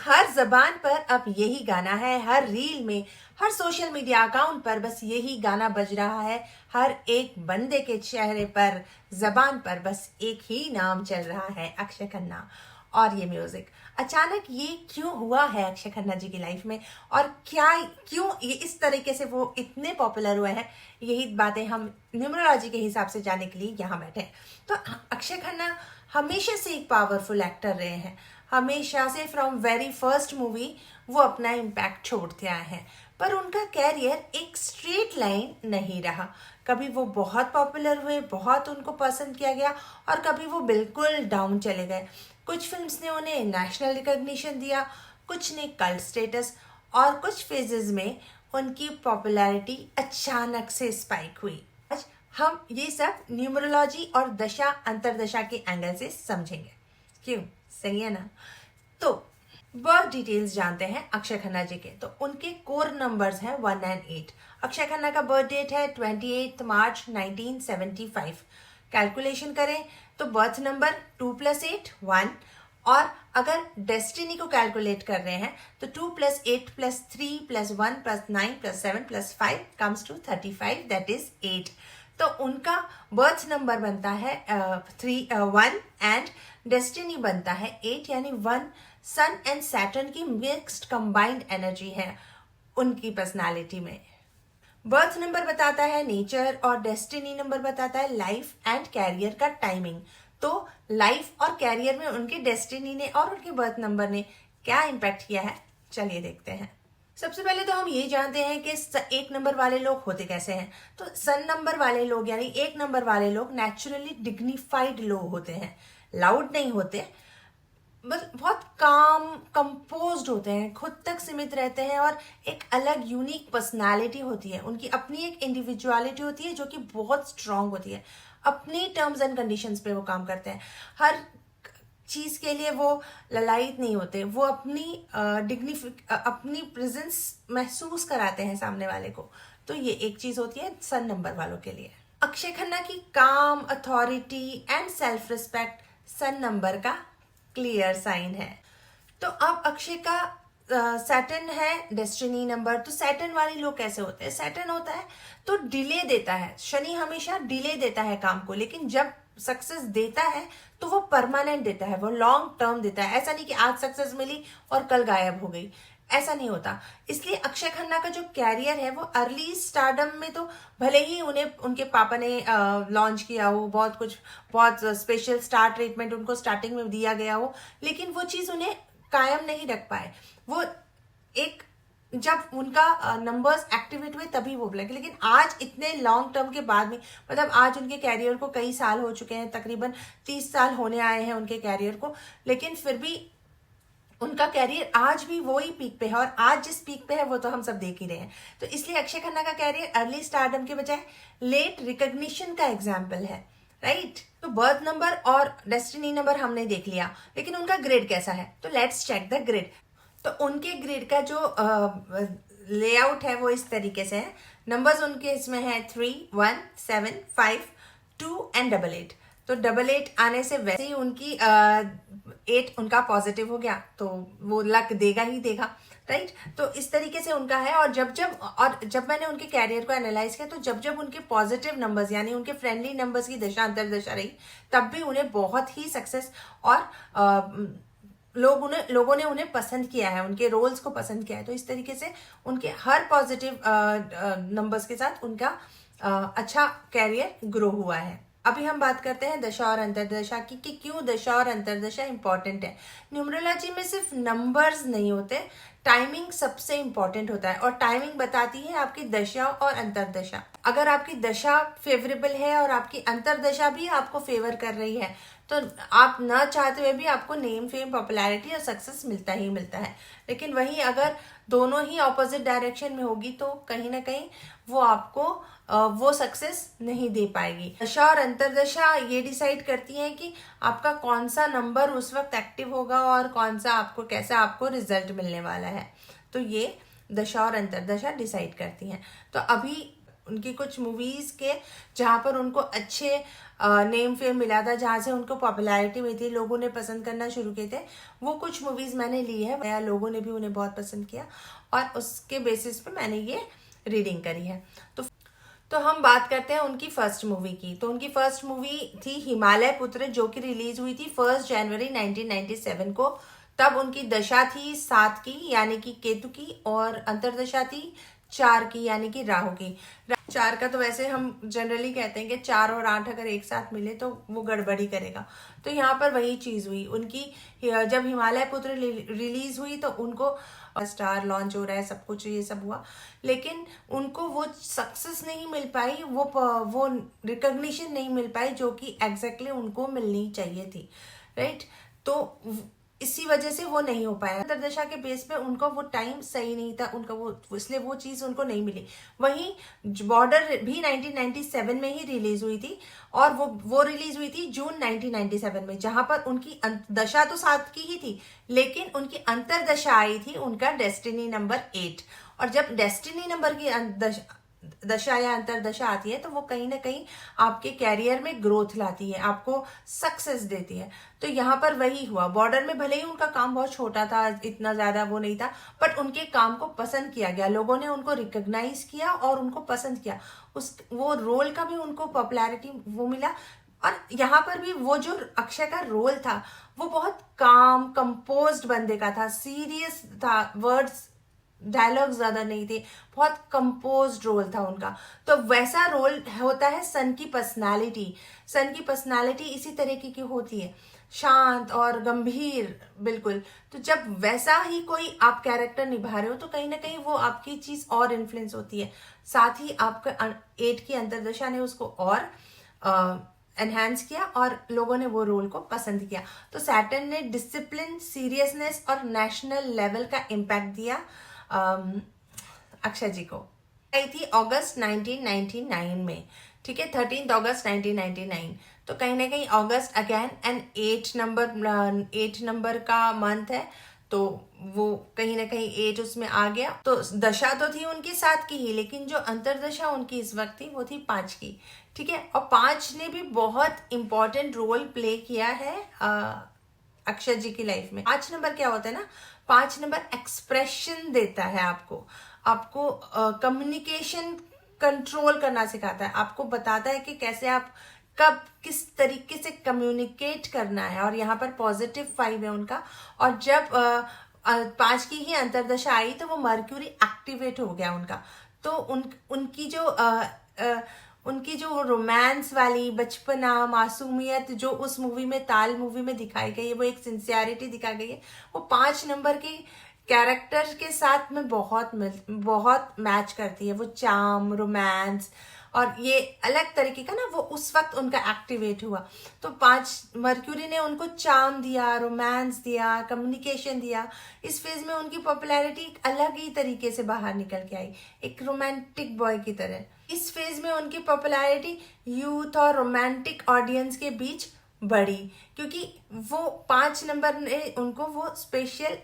हर जबान पर अब यही गाना है, हर रील में, हर सोशल मीडिया अकाउंट पर बस यही गाना बज रहा है। हर एक बंदे के चेहरे पर, जबान पर बस एक ही नाम चल रहा है, अक्षय खन्ना। और ये म्यूजिक अचानक ये क्यों हुआ है अक्षय खन्ना जी की लाइफ में, और क्या क्यों ये इस तरीके से वो इतने पॉपुलर हुए हैं, यही बातें हम न्यूमरोलॉजी के हिसाब से जानने के लिए यहाँ बैठे हैं। तो अक्षय खन्ना हमेशा से एक पावरफुल एक्टर रहे हैं, हमेशा से फ्रॉम वेरी फर्स्ट मूवी वो अपना इम्पैक्ट छोड़ते आए हैं। पर उनका कैरियर एक स्ट्रेट लाइन नहीं रहा। कभी वो बहुत पॉपुलर हुए, बहुत उनको पसंद किया गया, और कभी वो बिल्कुल डाउन चले गए। कुछ फिल्म्स ने उन्हें नेशनल रिकॉग्निशन दिया, कुछ ने कल्ट स्टेटस, और कुछ फेजेस में उनकी पॉपुलैरिटी अचानक से स्पाइक हुई। आज हम ये सब न्यूमरोलॉजी और दशा अंतरदशा के एंगल से समझेंगे। क्यों? सही है ना? तो बर्थ डिटेल्स जानते हैं अक्षय खन्ना जी के। तो उनके कोर नंबर्स हैं 1 and 8। अक्षय खन्ना का बर्थ डेट है 28 मार्च 1975। कैलकुलेशन करें तो बर्थ नंबर 2 + 8 1, और अगर डेस्टिनी को कैलकुलेट कर रहे हैं तो 2 + 8 + 3 + 1 + 9 + 7 + 5 comes to 35, दैट इज 8। तो उनका बर्थ नंबर बनता है 1 एंड डेस्टिनी बनता है 8, यानी 1 सन एंड सैटर्न की मिक्स्ड कंबाइंड एनर्जी है उनकी पर्सनालिटी में। बर्थ नंबर बताता है नेचर, और डेस्टिनी नंबर बताता है लाइफ एंड कैरियर का टाइमिंग। तो लाइफ और कैरियर में उनके डेस्टिनी ने और उनके बर्थ नंबर ने क्या इम्पैक्ट किया है, चलिए देखते हैं। सबसे पहले तो हम ये जानते हैं कि 1 नंबर वाले लोग होते कैसे हैं। तो सन नंबर वाले लोग यानी 1 नंबर वाले लोग नेचुरली डिग्निफाइड लोग होते हैं, लाउड नहीं होते, बस बहुत काम कंपोज्ड होते हैं, खुद तक सीमित रहते हैं, और एक अलग यूनिक पर्सनालिटी होती है, उनकी अपनी एक इंडिविजुअलिटी होती है जो कि बहुत स्ट्रांग होती है। अपनी टर्म्स एंड कंडीशंस पे वो काम करते हैं, हर चीज के लिए वो ललायत नहीं होते, वो अपनी प्रेजेंस महसूस कराते हैं सामने वाले को। तो ये एक चीज होती है सन नंबर वालों के लिए। अक्षय खन्ना की काम, authority and self respect sun number का क्लियर साइन है। तो अब अक्षय का सैटर्न है डेस्टिनी नंबर। तो सैटर्न वाले लोग कैसे होते हैं? सैटर्न होता है तो डिले देता है, शनि हमेशा डिले देता है काम को, लेकिन जब सक्सेस देता है तो वो परमानेंट देता है, वो लॉन्ग टर्म देता है। ऐसा नहीं कि आज सक्सेस मिली और कल गायब हो गई, ऐसा नहीं होता। इसलिए अक्षय खन्ना का जो कैरियर है वो अर्ली स्टारडम में तो भले ही उन्हें उनके पापा ने लॉन्च किया हो, बहुत स्पेशल स्टार ट्रीटमेंट उनको स्टार्टिंग में दिया गया हो, लेकिन वो चीज उन्हें कायम नहीं रख पाए। वो एक जब उनका नंबर्स एक्टिवेट हुए तभी वो लगे, लेकिन आज इतने लॉन्ग टर्म के बाद में, मतलब आज उनके कैरियर को कई साल हो चुके हैं, तकरीबन 30 साल होने आए हैं उनके कैरियर को, लेकिन फिर भी उनका कैरियर आज भी वही पीक पे है, और आज जिस पीक पे है वो तो हम सब देख ही रहे हैं। तो इसलिए अक्षय खन्ना का कैरियर अर्ली स्टारडम के बजाय लेट रिकॉग्निशन का एग्जाम्पल है, राइट। तो बर्थ नंबर और डेस्टिनी नंबर हमने देख लिया, लेकिन उनका ग्रिड कैसा है? तो लेट्स चेक द ग्रिड। तो उनके ग्रिड का जो लेआउट है वो इस तरीके से है। नंबर्स उनके इसमें है 3 1 7 5 2 एंड 8 तो 8 आने से वैसे ही उनकी 8 उनका पॉजिटिव हो गया, तो वो लक देगा ही देगा, राइट। तो इस तरीके से उनका है। और जब मैंने उनके कैरियर को एनालाइज किया, तो जब उनके पॉजिटिव नंबर्स यानी उनके फ्रेंडली नंबर्स की दशा अंतरदशा रही, तब भी उन्हें बहुत ही सक्सेस और लोगों ने उन्हें पसंद किया है, उनके रोल्स को पसंद किया है। तो इस तरीके से उनके हर पॉजिटिव नंबर्स के साथ उनका अच्छा कैरियर ग्रो हुआ है। अभी हम बात करते हैं दशा और अंतरदशा की, कि क्यों दशा और अंतरदशा इंपॉर्टेंट है। न्यूमरोलॉजी में सिर्फ नंबर्स नहीं होते, टाइमिंग सबसे इंपॉर्टेंट होता है, और टाइमिंग बताती है आपकी दशा और अंतरदशा। अगर आपकी दशा फेवरेबल है और आपकी अंतरदशा भी आपको फेवर कर रही है, तो आप न चाहते हुए भी आपको नेम, फेम, पॉपुलैरिटी और सक्सेस मिलता ही मिलता है। लेकिन वहीं अगर दोनों ही ऑपोजिट डायरेक्शन में होगी, तो कहीं ना कहीं वो आपको वो सक्सेस नहीं दे पाएगी। दशा और अंतरदशा ये डिसाइड करती है कि आपका कौन सा नंबर उस वक्त एक्टिव होगा और कैसा आपको रिजल्ट मिलने वाला है। तो ये दशा और अंतरदशा डिसाइड करती हैं। तो अभी उनकी कुछ मूवीज के जहाँ पर उनको अच्छे नेम फेम मिला था, जहाँ से उनको पॉपुलैरिटी मिली थी, लोगों ने पसंद करना शुरू किए थे, वो कुछ मूवीज मैंने ली है या लोगों ने भी उन्हें बहुत पसंद किया और उसके बेसिस पे मैंने ये रीडिंग करी है। तो हम बात करते हैं उनकी फर्स्ट मूवी की। तो उनकी फर्स्ट मूवी थी हिमालय पुत्र, जो कि रिलीज हुई थी 1 जनवरी 1997 को। तब उनकी दशा थी 7 की यानी कि केतु की, और अंतरदशा थी 4 की यानी कि राहु की। 4 का तो वैसे हम जनरली कहते हैं कि 4 और 8 अगर एक साथ मिले तो वो गड़बड़ी करेगा। तो यहाँ पर वही चीज हुई उनकी। जब हिमालय पुत्र रिलीज हुई तो उनको स्टार लॉन्च हो रहा है, सब कुछ ये सब हुआ, लेकिन उनको वो सक्सेस नहीं मिल पाई, वो रिकॉग्निशन नहीं मिल पाई जो कि एग्जैक्टली उनको मिलनी चाहिए थी, राइट। तो इसी वजह से वो नहीं हो पाया। अंतरदशा के बेस पे उनको वो टाइम सही नहीं था उनका, वो इसलिए वो चीज उनको नहीं मिली। वहीं बॉर्डर भी 1997 में ही रिलीज हुई थी, और वो रिलीज हुई थी जून 1997 में, जहां पर उनकी दशा तो 7 की ही थी, लेकिन उनकी अंतरदशा आई थी उनका डेस्टिनी नंबर 8। और जब डेस्टिनी नंबर की दशा या अंतरदशा आती है तो वो कहीं ना कहीं आपके कैरियर में ग्रोथ लाती है, आपको सक्सेस देती है। तो यहाँ पर वही हुआ। बॉर्डर में भले ही उनका काम बहुत छोटा था, इतना ज्यादा वो नहीं था, बट उनके काम को पसंद किया गया, लोगों ने उनको रिकॉग्नाइज किया और उनको पसंद किया, वो रोल का भी उनको पॉपुलैरिटी वो मिला। और यहाँ पर भी वो जो अक्षय का रोल था वो बहुत काम कंपोज्ड बंदे का था, सीरियस था, वर्ड्स डायलॉग ज्यादा नहीं थे, बहुत कंपोज्ड रोल था उनका। तो वैसा रोल होता है सन की पर्सनालिटी। सन की पर्सनालिटी इसी तरीके की होती है, शांत और गंभीर, बिल्कुल। तो जब वैसा ही कोई आप कैरेक्टर निभा रहे हो तो कहीं ना कहीं वो आपकी चीज और इन्फ्लुएंस होती है। साथ ही आपका 8 की अंतरदशा ने उसको और एनहांस किया और लोगों ने वो रोल को पसंद किया। तो सैटर्न ने डिसिप्लिन, सीरियसनेस और नेशनल लेवल का इम्पैक्ट दिया अक्षय जी को। आई थी अगस्त 1999 में, ठीक है, 13 अगस्त 1999। तो कहीं ना कहीं अगस्त अगेन एंड 8 नंबर का मंथ है, तो वो कहीं ना कहीं 8 उसमें आ गया। तो दशा तो थी उनकी 7 की ही, लेकिन जो अंतरदशा उनकी इस वक्त थी वो थी 5 की, ठीक है। और 5 ने भी बहुत इंपॉर्टेंट रोल प्ले किया है अक्षय जी की लाइफ में। 5 नंबर क्या होता है ना, 5 नंबर एक्सप्रेशन देता है आपको कम्युनिकेशन कंट्रोल करना सिखाता है, आपको बताता है कि कैसे आप कब किस तरीके से कम्युनिकेट करना है। और यहाँ पर पॉजिटिव 5 है उनका। और जब 5 की ही अंतरदशा आई तो वो मर्क्यूरी एक्टिवेट हो गया उनका। तो उनकी जो रोमांस वाली बचपना, मासूमियत जो उस मूवी में, ताल मूवी में दिखाई गई है, वो एक सिंसियरिटी दिखाई गई है, वो 5 नंबर के कैरेक्टर के साथ में बहुत मैच करती है। वो चार्म, रोमांस और ये अलग तरीके का ना, वो उस वक्त उनका एक्टिवेट हुआ। तो 5 मर्क्यूरी ने उनको चार्म दिया, रोमांस दिया, कम्युनिकेशन दिया। इस फेज में उनकी पॉपुलैरिटी एक अलग ही तरीके से बाहर निकल के आई, एक रोमांटिक बॉय की तरह। इस फेज में उनकी पॉपुलैरिटी यूथ और रोमांटिक ऑडियंस के बीच बढ़ी, क्योंकि वो 5 नंबर ने उनको वो स्पेशल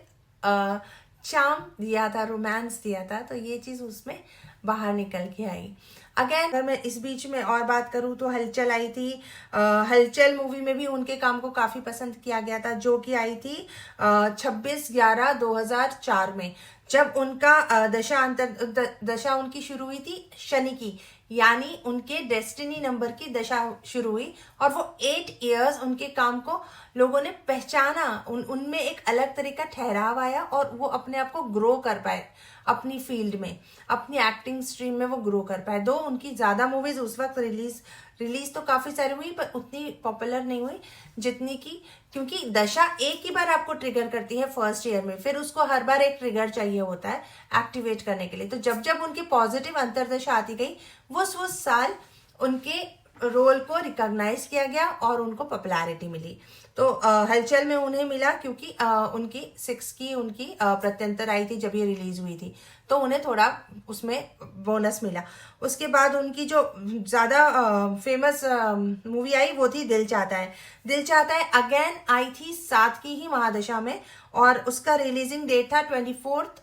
चार्म दिया था, रोमांस दिया था। तो ये चीज उसमें बाहर निकल के आई। अगेन अगर मैं इस बीच में और बात करूं तो हलचल आई थी। हलचल मूवी में भी उनके काम को काफी पसंद किया गया था, जो कि आई थी 26/11/2004 में, जब उनका दशा उनकी शुरू हुई थी शनि की, यानी उनके डेस्टिनी नंबर की दशा शुरू हुई। और वो 8 इयर्स उनके काम को लोगों ने पहचाना, उनमें एक अलग तरह का ठहराव आया और वो अपने आप को ग्रो कर पाए अपनी फील्ड में, अपनी एक्टिंग स्ट्रीम में वो ग्रो कर पाए। दो उनकी ज्यादा मूवीज उस वक्त रिलीज तो काफी सारी हुई, पर उतनी पॉपुलर नहीं हुई जितनी की, क्योंकि दशा एक ही बार आपको ट्रिगर करती है फर्स्ट ईयर में, फिर उसको हर बार एक ट्रिगर चाहिए होता है एक्टिवेट करने के लिए। तो जब जब उनकी पॉजिटिव अंतरदशा आती गई, वो साल उनके रोल को रिकॉग्नाइज किया गया और उनको पॉपुलैरिटी मिली। तो हलचल में उन्हें मिला क्योंकि उनकी 6 की उनकी प्रत्यंतर आई थी जब ये रिलीज हुई थी, तो उन्हें थोड़ा उसमें बोनस मिला। उसके बाद उनकी जो ज्यादा फेमस मूवी आई वो थी दिल चाहता है। दिल चाहता है अगेन आई थी 7 की ही महादशा में, और उसका रिलीजिंग डेट था 24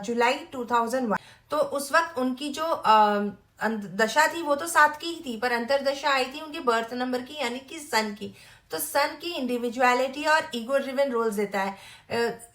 जुलाई 2001। तो उस वक्त उनकी जो दशा थी वो तो 7 की ही थी, पर अंतरदशा आई थी उनके बर्थ नंबर की, यानी कि सन की। तो सन की इंडिविजुअलिटी और ईगो ड्रिवन रोल्स देता है।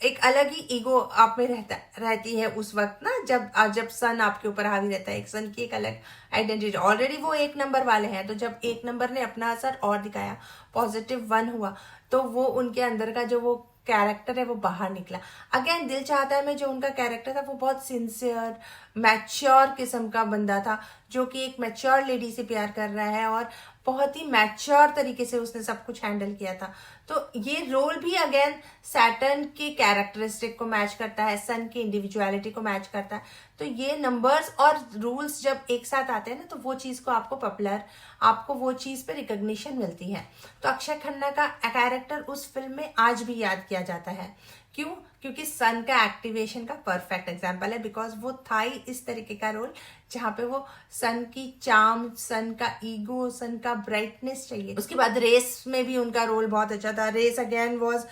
एक अलग ही ईगो आप में रहती है उस वक्त ना, जब सन आपके ऊपर हावी रहता है। एक सन की एक अलग आइडेंटिटी, ऑलरेडी वो 1 नंबर वाले हैं, तो जब 1 नंबर ने अपना असर और दिखाया, +1 हुआ, तो वो उनके अंदर का जो वो कैरेक्टर है वो बाहर निकला। अगेन दिल चाहता है मैं, जो उनका कैरेक्टर था वो बहुत सिंसियर मैच्योर किस्म का बंदा था, जो कि एक मैच्योर लेडी से प्यार कर रहा है और बहुत ही मैच्योर तरीके से उसने सब कुछ हैंडल किया था। तो ये रोल भी अगेन सैटर्न के कैरेक्टरिस्टिक को मैच करता है, सन की इंडिविजुअलिटी को मैच करता है। तो ये नंबर्स और रूल्स जब एक साथ आते हैं ना, तो वो चीज को आपको वो चीज पे रिकॉग्निशन मिलती है। तो अक्षय खन्ना का कैरेक्टर उस फिल्म में आज भी याद किया जाता है। क्यों? क्योंकि सन का एक्टिवेशन का परफेक्ट एग्जाम्पल है, बिकॉज वो था ही इस तरीके का रोल जहाँ पे वो सन की चार्म, सन का ईगो, सन का ब्राइटनेस चाहिए। उसके बाद रेस में भी उनका रोल बहुत अच्छा था। रेस अगेन वॉज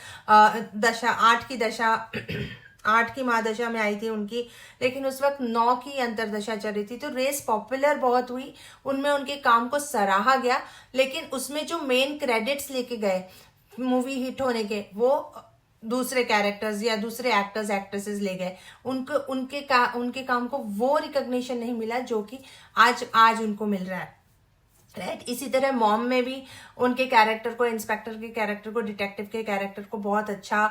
दशा 8 की दशा 8 की महादशा में आई थी उनकी, लेकिन उस वक्त 9 की अंतरदशा चल रही थी। तो रेस पॉपुलर बहुत हुई, उनमें उनके काम को सराहा गया, लेकिन उसमें जो मेन क्रेडिट्स लेके गए मूवी हिट होने के, वो दूसरे कैरेक्टर्स या दूसरे एक्टर्स एक्ट्रेसेस ले गए। उनके काम को वो रिकॉग्निशन नहीं मिला जो कि आज उनको मिल रहा है, राइट। इसी तरह मॉम में भी उनके कैरेक्टर को, इंस्पेक्टर के कैरेक्टर को, डिटेक्टिव के कैरेक्टर को बहुत अच्छा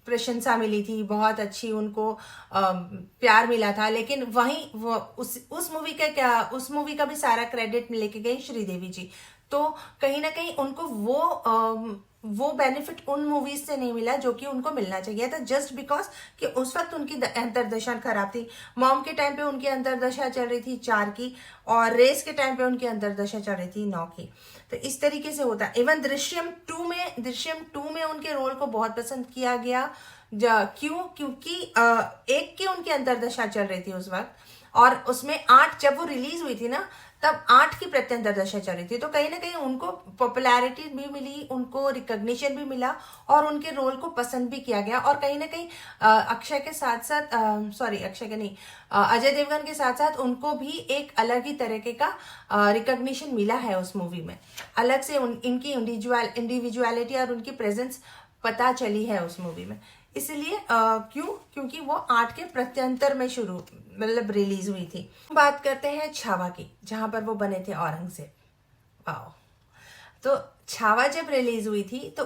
प्रशंसा मिली थी, बहुत अच्छी उनको प्यार मिला था। लेकिन वहीं वो उस मूवी का भी सारा क्रेडिट लेके गई श्रीदेवी जी। तो कहीं ना कहीं उनको वो बेनिफिट उन मूवीज से नहीं मिला जो कि उनको मिलना चाहिए था, जस्ट बिकॉज कि उस वक्त उनकी अंतरदशा खराब थी। मॉम के टाइम पे उनकी अंतरदशा चल रही थी 4 की, और रेस के टाइम पे उनकी अंतरदशा चल रही थी 9 की। तो इस तरीके से होता है। इवन दृश्यम टू में उनके रोल को बहुत पसंद किया गया। क्यों? क्योंकि 1 की उनकी अंतरदशा चल रही थी उस वक्त, और उसमें 8 जब वो रिलीज हुई थी ना, तब 8 की प्रत्यंतरदशा चल रही थी। तो कहीं ना कहीं उनको पॉपुलैरिटी भी मिली, उनको रिकॉग्निशन भी मिला, और उनके रोल को पसंद भी किया गया। और कहीं ना कहीं अक्षय के साथ साथ अक्षय के नहीं, अजय देवगन के साथ साथ उनको भी एक अलग ही तरीके का रिकॉग्निशन मिला है उस मूवी में। अलग से इनकी इंडिविजुअलिटी और उनकी प्रेजेंस पता चली है उस मूवी में। इसलिए क्योंकि वो 8 के प्रत्यंतर में मतलब रिलीज हुई थी। बात करते हैं छावा की, जहां पर वो बने थे औरंगजेब। वाओ। तो छावा जब रिलीज हुई थी तो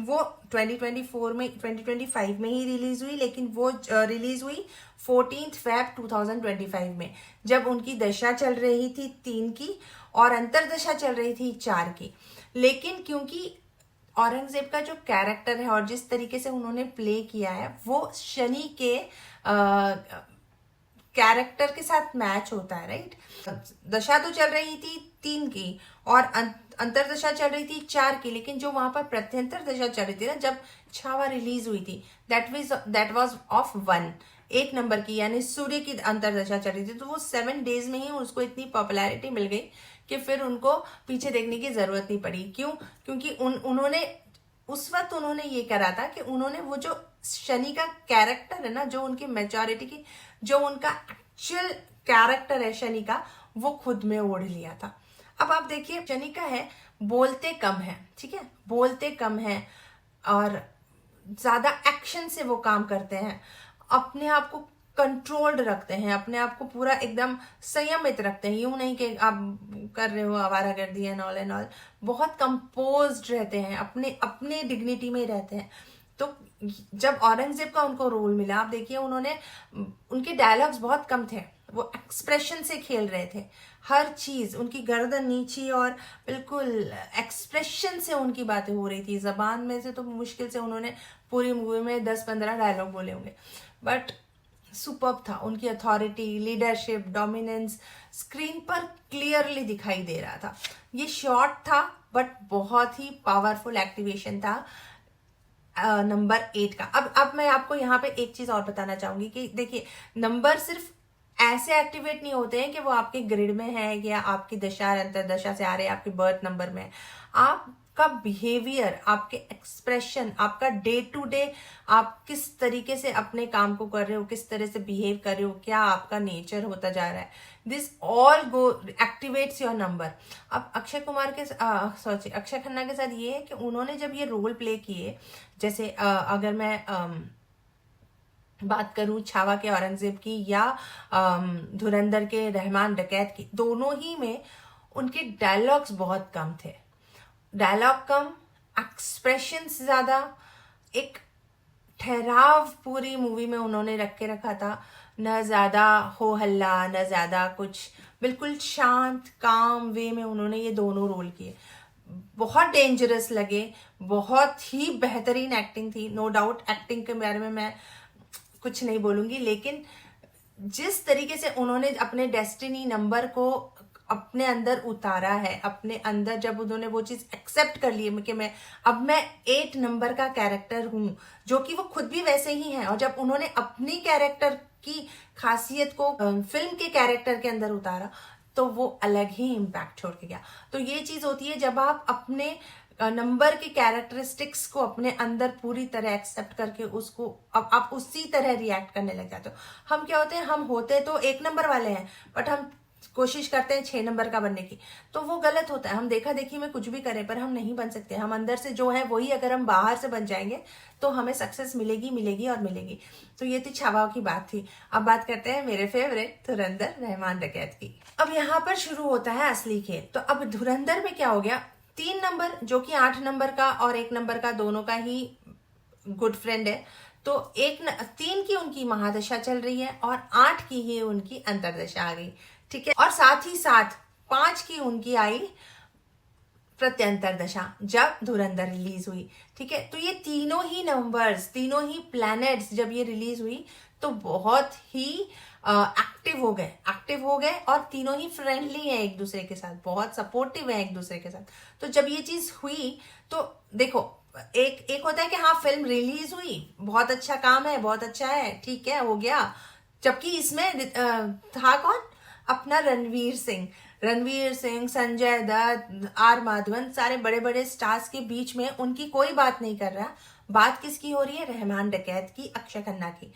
वो 2025 में ही रिलीज हुई, लेकिन वो रिलीज हुई 14 फेब 2025 में, जब उनकी दशा चल रही थी 3 की और अंतरदशा चल रही थी 4 की। लेकिन क्योंकि औरंगजेब का जो कैरेक्टर है और जिस तरीके से उन्होंने प्ले किया है, वो शनि के कैरेक्टर के साथ मैच होता है, राइट। दशा तो चल रही थी 3 की और अंतरदशा चल रही थी 4 की, लेकिन जो वहां पर प्रत्यंतर दशा चल रही थी ना, जब छावा रिलीज हुई थी, दैट वाज ऑफ 1 नंबर की, यानी सूर्य की अंतरदशा चल रही थी। तो वो 7 डेज में ही उसको इतनी पॉपुलैरिटी मिल गई कि फिर उनको पीछे देखने की जरूरत नहीं पड़ी। क्यों? क्योंकि उन्होंने उस वक्त उन्होंने ये करा था कि उन्होंने वो जो शनि का कैरेक्टर है ना, जो उनकी मैच्योरिटी की, जो उनका एक्चुअल कैरेक्टर है शनि का, वो खुद में ओढ़ लिया था। अब आप देखिए, शनि का है बोलते कम है, ठीक है, बोलते कम है और ज्यादा एक्शन से वो काम करते हैं, अपने आप को कंट्रोल्ड रखते हैं, अपने आप को पूरा एकदम संयमित रखते हैं। यूं नहीं कि आप कर रहे हो आवारागर्दी एंड ऑल, बहुत कंपोज्ड रहते हैं, अपने डिग्निटी में रहते हैं। तो जब औरंगजेब का उनको रोल मिला, आप देखिए, उनके डायलॉग्स बहुत कम थे, वो एक्सप्रेशन से खेल रहे थे। हर चीज, उनकी गर्दन नीची और बिल्कुल एक्सप्रेशन से उनकी बातें हो रही थी। जबान में से तो मुश्किल से उन्होंने पूरी मूवी में 10-15 डायलॉग बोले होंगे, बट सुपर्ब था। उनकी अथॉरिटी, लीडरशिप, डोमिनेंस स्क्रीन पर क्लियरली दिखाई दे रहा था। ये शॉर्ट था बट बहुत ही पावरफुल एक्टिवेशन था नंबर 8 का। अब मैं आपको यहाँ पे एक चीज और बताना चाहूंगी कि देखिए, नंबर सिर्फ ऐसे एक्टिवेट नहीं होते हैं कि वो आपके ग्रिड में है या आपकी दशा अंतरदशा से आ रहे हैं, आपके बर्थ नंबर में। आपका बिहेवियर, आपके एक्सप्रेशन, आपका डे टू डे आप किस तरीके से अपने काम को कर रहे हो, किस तरह से बिहेव कर रहे हो, क्या आपका नेचर होता जा रहा है, this all go activates your number. अब अक्षय कुमार के अक्षय खन्ना के साथ ये है कि उन्होंने जब ये रोल प्ले किए, जैसे अगर मैं बात करूं छावा के औरंगजेब की या धुरंधर के रहमान डकैत की, दोनों ही में उनके डायलॉग्स बहुत कम थे। डायलॉग कम, एक्सप्रेशंस ज्यादा, एक ठहराव पूरी मूवी में उन्होंने रख के रखा था। न ज्यादा हो हल्ला, न ज्यादा कुछ, बिल्कुल शांत काम वे में उन्होंने ये दोनों रोल किए। बहुत डेंजरस लगे, बहुत ही बेहतरीन एक्टिंग थी। नो डाउट एक्टिंग के बारे में मैं कुछ नहीं बोलूंगी, लेकिन जिस तरीके से उन्होंने अपने डेस्टिनी नंबर को अपने अंदर उतारा है, अपने अंदर जब उन्होंने वो चीज एक्सेप्ट कर ली कि मैं 8 नंबर का कैरेक्टर हूं, जो कि वो खुद भी वैसे ही हैं, और जब उन्होंने अपनी कैरेक्टर की खासियत को फिल्म के कैरेक्टर के अंदर उतारा तो वो अलग ही इम्पैक्ट छोड़ के गया। तो ये चीज होती है जब आप अपने नंबर की कैरेक्टरिस्टिक्स को अपने अंदर पूरी तरह एक्सेप्ट करके उसको अब आप उसी तरह रिएक्ट करने लग जाते हो। हम क्या होते हैं, हम होते तो 1 नंबर वाले हैं बट हम कोशिश करते हैं 6 नंबर का बनने की, तो वो गलत होता है। हम देखा देखी में कुछ भी करें पर हम नहीं बन सकते। हम अंदर से जो है वही अगर हम बाहर से बन जाएंगे तो हमें सक्सेस मिलेगी मिलेगी और मिलेगी। तो ये थी छावा की बात थी। अब बात करते हैं मेरे फेवरेट धुरंधर रहमान डकैत की। अब यहाँ पर शुरू होता है असली खेल। तो अब धुरंधर में क्या हो गया, 3 नंबर जो कि 8 नंबर का और 1 नंबर का दोनों का ही गुड फ्रेंड है, तो 3 की उनकी महादशा चल रही है और 8 की ही उनकी अंतरदशा आ गई, ठीक है। और साथ ही साथ 5 की उनकी आई प्रत्यंतर दशा जब धुरंधर रिलीज हुई, ठीक है। तो ये तीनों ही नंबर्स, तीनों ही प्लैनेट्स जब ये रिलीज हुई तो बहुत ही एक्टिव हो गए और तीनों ही फ्रेंडली हैं एक दूसरे के साथ, बहुत सपोर्टिव है एक दूसरे के साथ। तो जब ये चीज हुई तो देखो, एक होता है कि हाँ फिल्म रिलीज हुई, बहुत अच्छा काम है, बहुत अच्छा है, ठीक है, हो गया। जबकि इसमें था कौन, अपना रणवीर सिंह, संजय दत्त, आर माधवन, सारे बड़े बड़े स्टार्स के बीच में उनकी कोई बात नहीं कर रहा। बात किसकी हो रही है, रहमान डकैत की, अक्षय खन्ना की।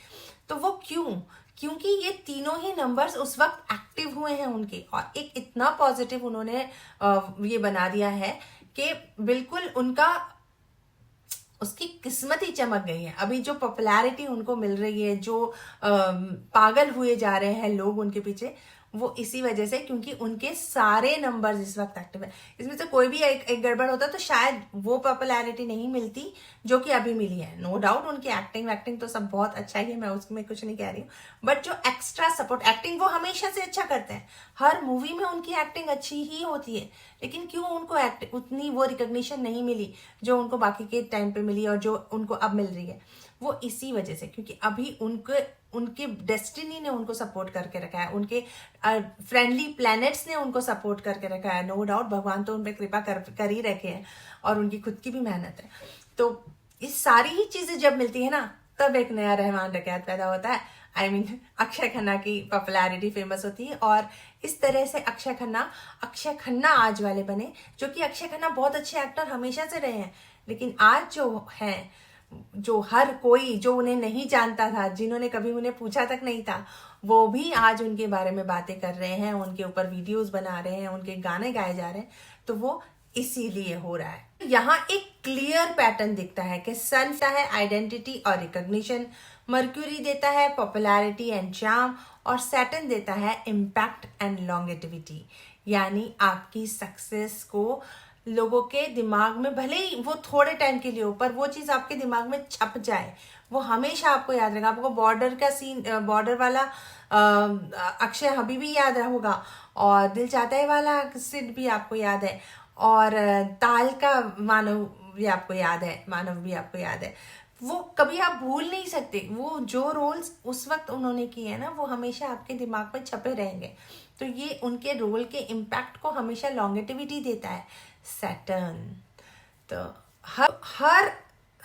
तो वो क्योंकि ये तीनों ही नंबर्स उस वक्त एक्टिव हुए हैं उनके, और एक इतना पॉजिटिव उन्होंने ये बना दिया है कि बिल्कुल उनका उसकी किस्मत ही चमक गई है। अभी जो पॉपुलैरिटी उनको मिल रही है, जो पागल हुए जा रहे हैं लोग उनके पीछे, वो इसी वजह से, क्योंकि उनके सारे नंबर्स इस वक्त एक्टिव है। इसमें से कोई भी एक गड़बड़ होता तो शायद वो पॉपुलैरिटी नहीं मिलती जो कि अभी मिली है। नो डाउट उनकी एक्टिंग तो सब बहुत अच्छा ही है, मैं उसमें कुछ नहीं कह रही हूँ, बट जो एक्स्ट्रा सपोर्ट एक्टिंग वो हमेशा से अच्छा करते हैं, हर मूवी में उनकी एक्टिंग अच्छी ही होती है, लेकिन क्यों उनको उतनी वो रिकॉग्निशन नहीं मिली जो उनको बाकी के टाइम पे मिली और जो उनको अब मिल रही है, वो इसी वजह से, क्योंकि अभी उनके डेस्टिनी ने उनको सपोर्ट करके रखा है, उनके फ्रेंडली प्लैनेट्स ने उनको सपोर्ट करके रखा है। नो डाउट भगवान तो उन पर कृपा कर ही रखे हैं और उनकी खुद की भी मेहनत है। तो ये सारी ही चीजें जब मिलती है ना, तब एक नया रहमान डकैत पैदा होता है। अक्षय खन्ना की पॉपुलैरिटी फेमस होती है और इस तरह से अक्षय खन्ना आज वाले बने, जो कि अक्षय खन्ना बहुत अच्छे एक्टर हमेशा से रहे हैं, लेकिन आज जो है, जो हर कोई जो उन्हें नहीं जानता था, जिन्होंने कभी उन्हें पूछा तक नहीं था, वो भी आज उनके बारे में बातें कर रहे हैं, उनके ऊपर वीडियोस बना रहे हैं, उनके गाने गाए जा रहे हैं। तो वो इसीलिए हो रहा है। यहाँ एक क्लियर पैटर्न दिखता है कि सन देता है आइडेंटिटी और रिकॉग्निशन, मर्क्यूरी देता है पॉपुलैरिटी एंड चार्म, और सैटर्न देता है इम्पैक्ट एंड लॉन्गेटिविटी, यानी आपकी सक्सेस को लोगों के दिमाग में, भले ही वो थोड़े टाइम के लिए हो, पर वो चीज आपके दिमाग में छप जाए, वो हमेशा आपको याद रहेगा। आपको बॉर्डर का सीन, बॉर्डर वाला अक्षय हबीबी याद होगा, और दिल चाहता है वाला सिड भी आपको याद है, और ताल का मानव भी आपको याद है। वो कभी आप भूल नहीं सकते। वो जो रोल्स उस वक्त उन्होंने किए हैं ना, वो हमेशा आपके दिमाग में छपे रहेंगे। तो ये उनके रोल के इम्पैक्ट को हमेशा लॉन्गेटिविटी देता है सैटर्न। तो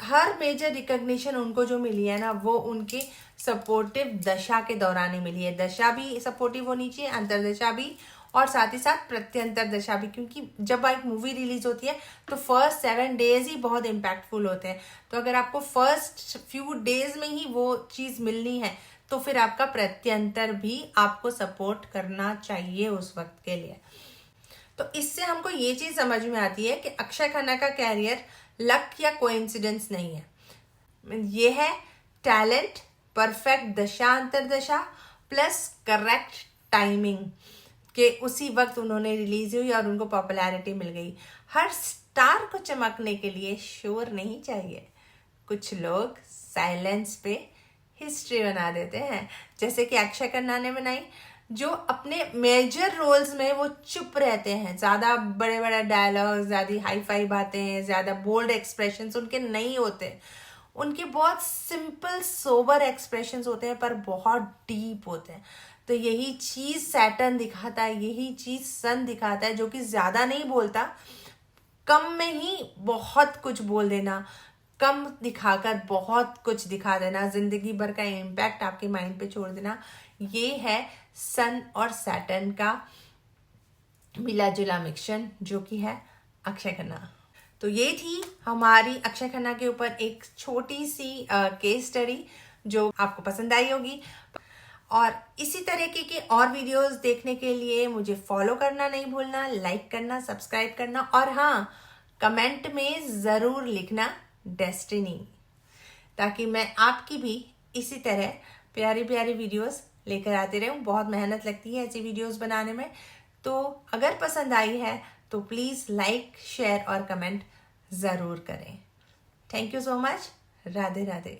हर मेजर रिकॉग्निशन उनको जो मिली है ना, वो उनके सपोर्टिव दशा के दौरान ही मिली है। दशा भी सपोर्टिव होनी चाहिए, अंतरदशा भी, और साथ ही साथ प्रत्यंतर दशा भी, क्योंकि जब एक मूवी रिलीज होती है तो फर्स्ट 7 डेज ही बहुत इम्पैक्टफुल होते हैं। तो अगर आपको फर्स्ट फ्यू डेज में ही वो चीज़ मिलनी है तो फिर आपका प्रत्यंतर भी आपको सपोर्ट करना चाहिए उस वक्त के लिए। तो इससे हमको ये चीज़ समझ में आती है कि अक्षय खन्ना का कैरियर लक या कोइंसिडेंस नहीं है, ये है टैलेंट, परफेक्ट दशा अंतरदशा प्लस करेक्ट टाइमिंग के उसी वक्त उन्होंने रिलीज हुई और उनको पॉपुलैरिटी मिल गई। हर स्टार को चमकने के लिए शोर नहीं चाहिए, कुछ लोग साइलेंस पे हिस्ट्री बना देते हैं, जैसे कि अक्षय खन्ना ने बनाई, जो अपने मेजर रोल्स में वो चुप रहते हैं, ज़्यादा बड़े बड़े डायलॉग, ज़्यादा हाई फाई बातें, ज़्यादा बोल्ड एक्सप्रेशंस उनके नहीं होते। उनके बहुत सिंपल सोबर एक्सप्रेशंस होते हैं पर बहुत डीप होते हैं। तो यही चीज़ सैटर्न दिखाता है, यही चीज़ सन दिखाता है, जो कि ज़्यादा नहीं बोलता, कम में ही बहुत कुछ बोल देना, कम दिखाकर बहुत कुछ दिखा देना, जिंदगी भर का इम्पैक्ट आपके माइंड पे छोड़ देना। ये है सन और सैटर्न का मिला जुला मिक्सचर, जो कि है अक्षय खन्ना। तो ये थी हमारी अक्षय खन्ना के ऊपर एक छोटी सी केस स्टडी जो आपको पसंद आई होगी। और इसी तरीके के और वीडियोस देखने के लिए मुझे फॉलो करना नहीं भूलना, लाइक करना, सब्सक्राइब करना, और हाँ, कमेंट में ज़रूर लिखना डेस्टिनी, ताकि मैं आपकी भी इसी तरह प्यारी प्यारी वीडियोस लेकर आते रहूं। बहुत मेहनत लगती है ऐसी वीडियोस बनाने में। तो अगर पसंद आई है तो प्लीज़ लाइक, शेयर और कमेंट ज़रूर करें। Thank you so much. Radhe Radhe.